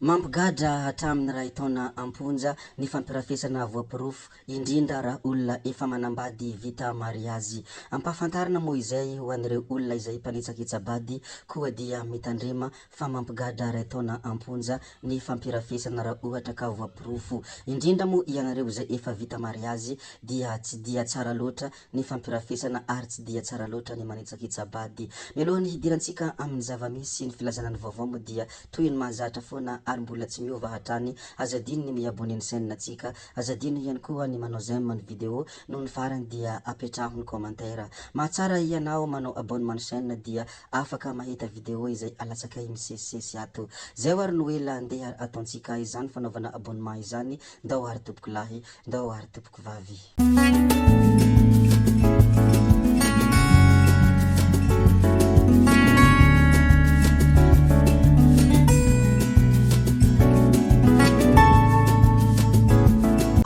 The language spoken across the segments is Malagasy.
Mampigadra hatramin'ny raha itaona amponja ny fampirafesana voapirofo indrindra raha olona efa manambady vita mariazy. Ampahafantarina moa izay ho an'ireo olona izay mpanitsakitsabady koa dia mitandrema fa mampigadra raha itaona amponja ny fampirafesana raha ohatra ka voapirofo. Indrindra moa ianareo izay efa vita mariazy dia tsy dia tsara loatra ny fampirafesana ary tsy dia tsara loatra ny manitsakitsabady. Mialohan'ny hidirantsika amin'ny zavamisy sy ny filazana ny vaovao moa dia toy ny mahazatra foana ary mbola tsy miova hatrany azadiny ny miabone ny chaîne tsika, azadiny ihany koa ny manao j'aime ny vidéo, noho ny farany dia apetraho ny commentaire. Mahatsara ianao manao abonnement ny chaîne dia afaka mahita vidéo izay alatsakay misesisesy ato. Zay ary no ela andeha ataontsika izany fanaovana abonnement izany, ndao ary tompoko lahy, ndao ary tompoko vavy.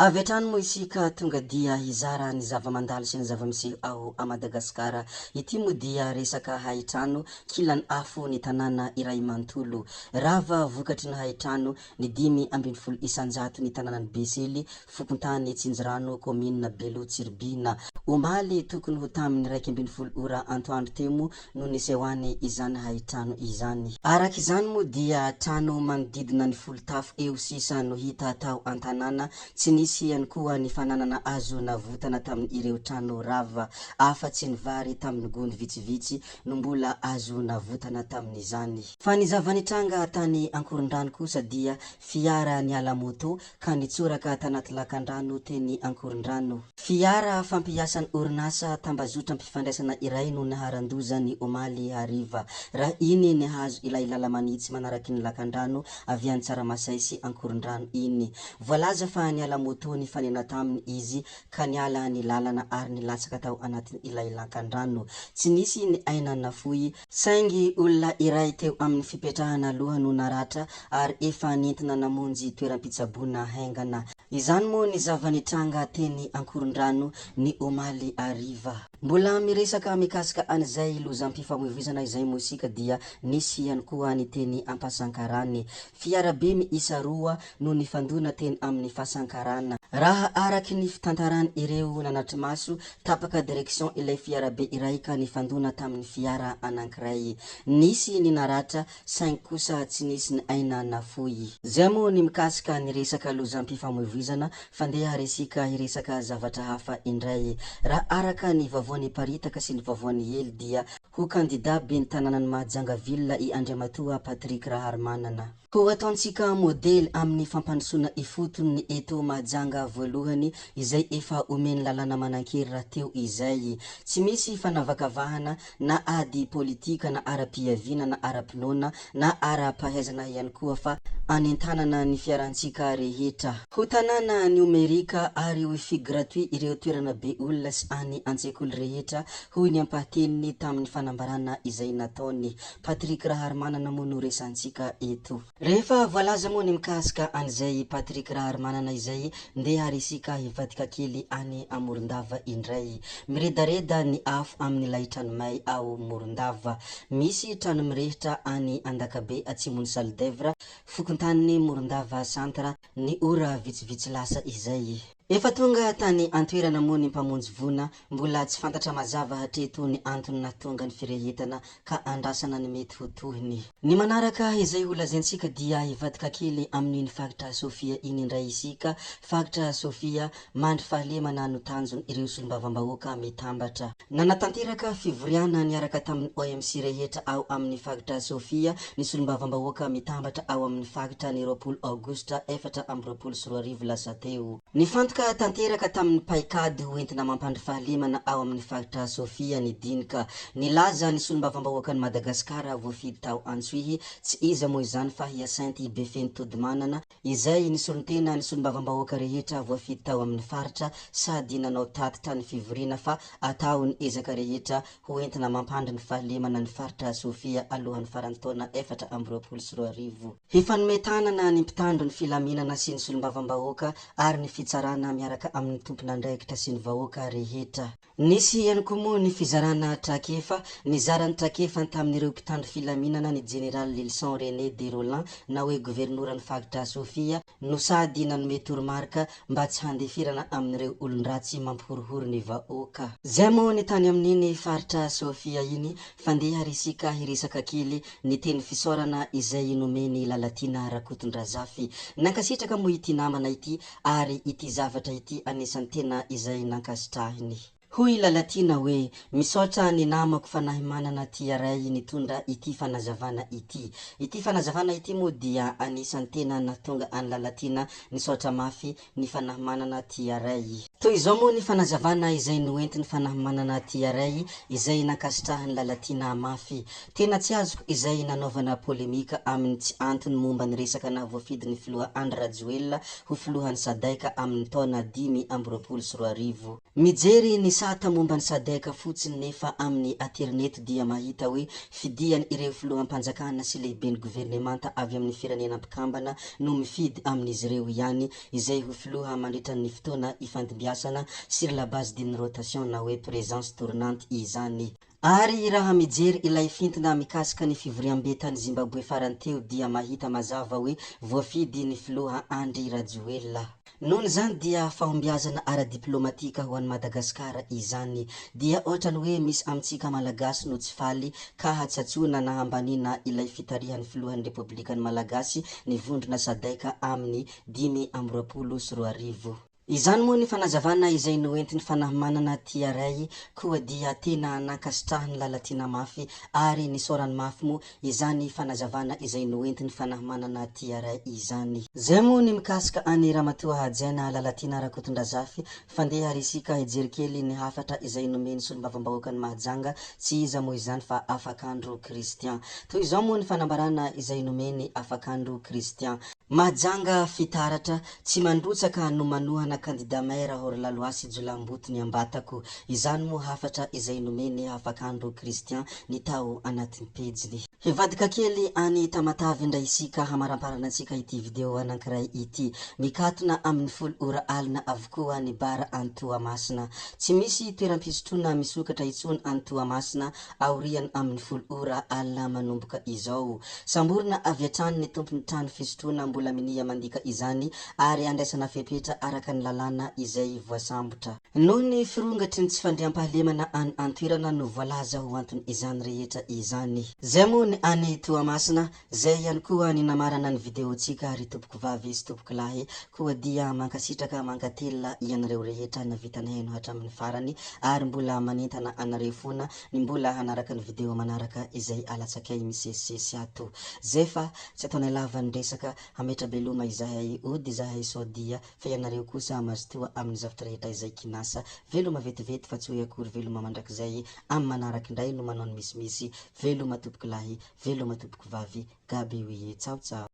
Avy hatrany moa isika tonga dia hizara ny zava-mandalo sy ny zava-miseho ao a Madagasikara. Ity moa dia resaka haitrano kilan'ny afo ny tanàna iray manontolo. Rava vokatry ny haitrano ny 5.1 isanjato ny tanànan'ny Besely, Fokontany Tsinjirano, commune Belotsirbina. Omaly tokony ho tamin'ny 2.1 ora antoandro temo no nisehoany izany haitrano izany. Araka izany moa dia trano manodidina ny 10 tafo eo sisa no hita tao an-tanàna. Tsy nisy ihany koa ny fananana azo navotana tamin'ireo trano rava, afa-tsy ny vary tamin'ny gony vitsivitsy no mbola azo navotana tamin'izany. Fa ny zavanitranga tany Ankorondrano kosa dia fiara niala moto ka nitsoraka tanaty lakan-drano teny Ankorondrano. Fiara fampiasan'ny orinasa tambazotra mpifandraisana iray no naharandozany omaly hariva. Raha iny ny hazo ilay lalamanitsy manaraky ny lakan-drano avy any Tsaramasay sy Ankorondrano iny. Voalaza fa niala moto ny fanena taminy izy ka niala ny lalana ary nilatsaka tao anatin' ilay lakan-drano. Tsy nisy ny aina nafoy saingy olona iray teo amin'ny fipetrahana aloha no naratra ary efa nentina namonjy toeram-pitsaboana haingana. Izany moa ny zavanitranga teny Ankorondrano ny omaly hariva. Mbola miresaka mikasika an'izay lozam-pifamoivoizana izay moa isika dia nisy ihany koa ny teny Ampasankarany. Fiarabe miisa 2 no nifandona teny amin'ny Fasankarana. Raha araky ny fitantarany ireo nanatry maso, tapaka direction ilay fiarabe iray ka nifandona tamin'ny fiara anankiray. Nisy ny naratra saingy kosa tsy nisy ny aina nafoy. Zay moa ny mikasika ny resaka lozam-pifamoivoizana, fandeha resika hiresaka zavatra hafa indray. Raha araka ny vaovao paritaka sy ny vaovao ely dia ho kandida ben'ny tanànan'ny Mahajangaville i Andriamatoa Patrick Raharmanana. Ko ataontsika modely amin'ny fampandrosoana ifotony ny eto Mahajanga voalohany izay efa omeny lalàna manankery raha teo izay. Tsy misy fanavakavahana na ady politika na ara-piaviana na ara-pinoana na ara-pahaizana ihany koa fa anentanana ny fiarantsika rehetra. Ho tanàna numerika ary wifi gratuit ireo toerana be olona sy any an-tsekoly rehetra, hoy ny ampahateniny tamin'ny fanambarana izay nataony. Patrick Raharmanana moa no resantsika eto. Rehefa voalaza moa ny mikasika an'izay Patrick Raharmanana izay, ndeha resika hivadika kely any Morondava indray. Miredareda ny afo amin'ilay tranomay ao Morondava. Misy trano mirehitra any Andakabe atsimony Salidevra, Fokontany Morondava centre, ny ora vitsivitsy lasa izay. Efa tonga tany antoerana moa ny mpamonjy vona, mbola tsy fantatra mazava hatreto ny antony nahatonga ny firehetana ka andrasana ny mety ho tohiny. Ny manaraka izay ho lazaintsika dia hivadika kely amin'iny faritra Sofia iny indray isika. Faritra Sofia mandry fahalemana no tanjony ireo solombavambahoaka mitambatra. Nanatanteraka fivoriana niaraka tamin'ny OMC rehetra ao amin'ny faritra Sofia ny solombavambahoaka mitambatra ao amin'ny faritra ny 20 Aogositra 2024 lasa teo. Ny fantoka tanteraka tamin'ny paikady ho entina mampandry fahalemana ao amin'ny faritra Sofia ny dinika. Nilaza ny solombavambahoaka ny Madagasikara voafidy tao Antsohihy, tsy iza moa izany fa Hyacinthe Befeny Todimanana izay nisolon-tena ny solombavambahoaka rehetra voafidy tao amin'ny faritra sady nanao tatitra ny fivoriana fa atao ny ezaka rehetra ho entina mampandry ny fahalemana ny faritra Sofia alohan'ny faran'ny taona 2024. Hifanometanana ny mpitandro ny filaminana sy ny solombavambahoaka ary ny fitsarana miaraka amin'ny tompon'andraikitra sy ny vahoaka rehetra. Nisy ihany koa moa ny fizarana trakefa, nizarany trakefa tamin'ireo mpitandro filaminana ny général Lilson René de Roland na hoe gouverneur ny faritra Sofia no sady nanome toromarika mba tsy handefirana amin'ireo olon-dratsy mampihorohoro ny vahoaka. Zay moa ny tany amin'iny faritra Sofia iny fandeha risika hiresaka kely ny teny fisaorana izay nomeny Lalatina Rakotondrazafy. Nankasitraka moa ity namana ity ary ity zavatra ity anisan'ny tena izay nankasitrahiny. Hoy Lalatina hoe misaotra ny namako fanahy manana tia ray nitondra ity fanazavana ity. Ity fanazavana ity moa dia anisan'ny tena nahatonga any Lalatina nisaotra mafy ny fanahy manana tia ray. Toy izao moa ny fanazavana izay noentiny fanahy manana tia ray izay nankasitrahany Lalatina mafy. Tena tsy azoko izay nanaovana polemika amin'ny tsy antony momba ny resaka nahavoafidy ny filoha Andry Rajoelina ho filohan'ny SADC amin'ny taona 2024. Mijery ny sata momba ny SADC fotsiny nefa amin'ny internet dia mahita hoe fidiany ireo filoham-panjakana sy lehiben'ny gouvernemanta avy amin'ny firenena mpikambana no mifidy amin'izy ireo ihany izay ho filoha mandritra ny fotoana ifandimbiasana sur la base d'une rotation na hoe présence tournante izany. Ary raha mijery ilay fintina mikasika ny fivoriam-betany Zimbabwe farany teo dia mahita mazava hoe voafidy ny filoha Andry Rajoelina. Nohon' izany dia fahombiazana ara-diplomatika ho an'i Madagasikara izany dia ohatrany hoe misy amintsika malagasy no tsy faly ka tsy atsona na hambanina ilay fitarihan'ny filohan'ny Repoblikan'ny Malagasy ny vondrona SADC amin'ny 2024. Izany moa ny fanazavana izay noentiny fanahy manana tia ray koa dia tena nankasitrahany Lalatina mafy ary nisaorany mafy moa izany fanazavana izay noentiny fanahy manana tia ray izany. Zay moa ny mikasika any Ramatoa Hajaina Lalatina Rakotondrazafy fandeha risika hijery kely ny hafatra izay nomeny solombavambahoaka ny Mahajanga tsy iza moa izany fa Afakandro Christian. Toy izao moa ny fanambarana izay nomeny Afakandro Christian. Mahajanga fitaratra tsy mandrotsaka no manohana kandida maire Orlaloasy Jolamboto ny Ambatako. Izany moa hafatra izay nomeny Afakandro Christian ny tao anatin'ny pejiny. Hivadika kely any Tamatavy indray isika hamaramparana antsika ity video anankiray ity. Mikatona amin'ny 10 ora alina avokoa ny bara Antoamasina. Tsy misy toeram-pisotroana misokatra intsony Antoamasina aoriany amin'ny 10 ora alina manomboka izao. Samborina avy hatrany ny tompon'ny trano fisotroana mbola minia mandika izany ary andraisana fepetra araka ny lalàna izay voasambotra. Noho ny firongatry ny tsy fandriam-pahalemana any an-toerana no voalaza ho antony izany rehetra izany. Zay moa ny any Toamasina, zay ihany koa ny namarana ny videontsika ary tompoko vavy sy tompoko lahy koa dia mankasitraka mankatelina ianareo rehetra navitanay no hatramin'ny farany ary mbola manentana anareo foana ny mbola hanaraka ny video manaraka izay alatsakay misesisesy ato. Zay fa tsy ataonay lava ny resaka hametra beloma izahay ody izahay sodia fa ianareo kosa mazotoa amin'ny zavatra rehetra izay kinasa veloma vetivety fa tsy hoe akory veloma mandrakizay amin'ny manaraka indray no manao ny misimisy veloma tompoko lahy veloma tompoko vavy gaby hoe tsao tsao.